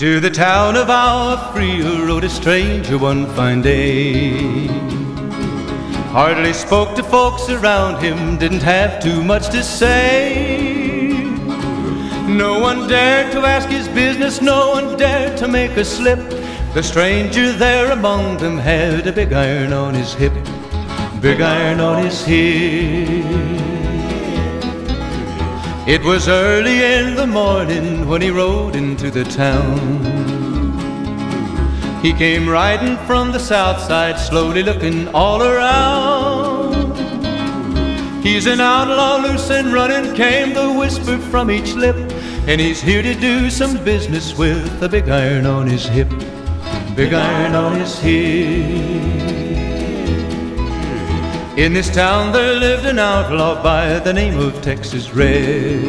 To the town of our Frio rode a stranger one fine day. Hardly spoke to folks around him, didn't have too much to say. No one dared to ask his business, no one dared to make a slip. The stranger there among them had a big iron on his hip, big iron on his hip. It was early in the morning when he rode into the town. He came riding from the south side, slowly looking all around. He's an outlaw, loose and running, came the whisper from each lip, and he's here to do some business with a big iron on his hip, big iron on his hip. In this town there lived an outlaw by the name of Texas Red.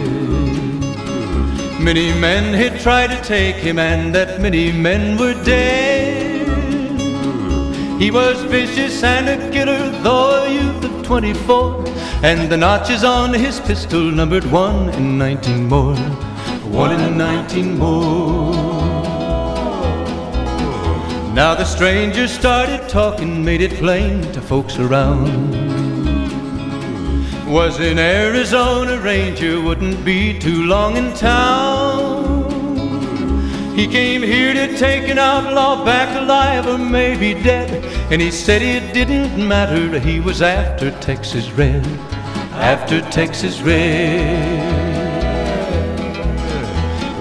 Many men had tried to take him, and that many men were dead. He was vicious and a killer, though a youth of 24, and the notches on his pistol numbered 1 in 19 more, 1 in 19 more. Now the stranger started talking, made it plain to folks around. Was an Arizona Ranger, wouldn't be too long in town. He came here to take an outlaw back alive or maybe dead, and he said it didn't matter, he was after Texas Red, after Texas Red.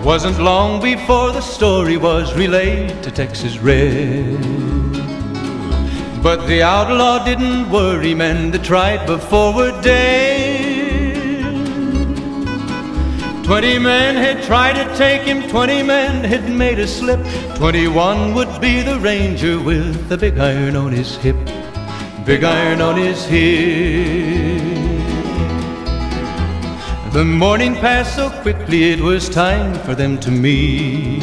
Wasn't long before the story was relayed to Texas Red. But the outlaw didn't worry men that tried before were dead. 20 men had tried to take him, 20 men had made a slip. 21 would be the ranger with the big iron on his hip, big iron on his hip. The morning passed so quickly it was time for them to meet.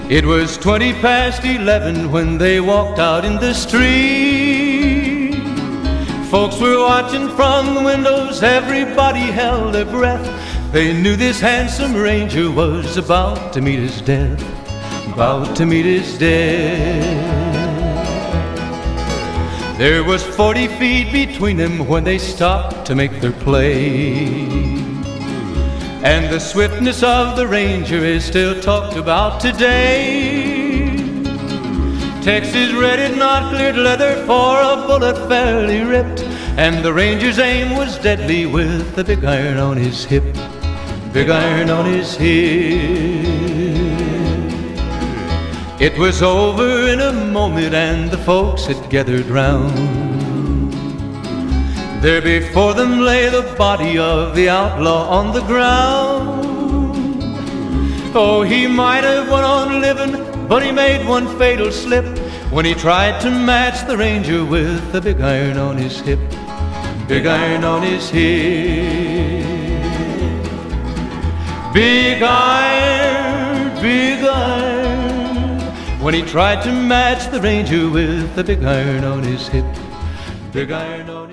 It was 20 past 11 when they walked out in the street. Folks were watching from the windows, everybody held their breath. They knew this handsome ranger was about to meet his death, about to meet his death. There was 40 feet between them when they stopped to make their play. And the swiftness of the ranger is still talked about today. Texas Red had not cleared leather for a bullet fairly ripped, and the ranger's aim was deadly with the big iron on his hip, big iron on his hip. It was over in a moment and the folks had gathered round. There before them lay the body of the outlaw on the ground. Oh, he might have went on living, but he made one fatal slip when he tried to match the ranger with the big iron on his hip, big iron on his hip. Big iron, big iron, when he tried to match the ranger with the big iron on his hip, big iron on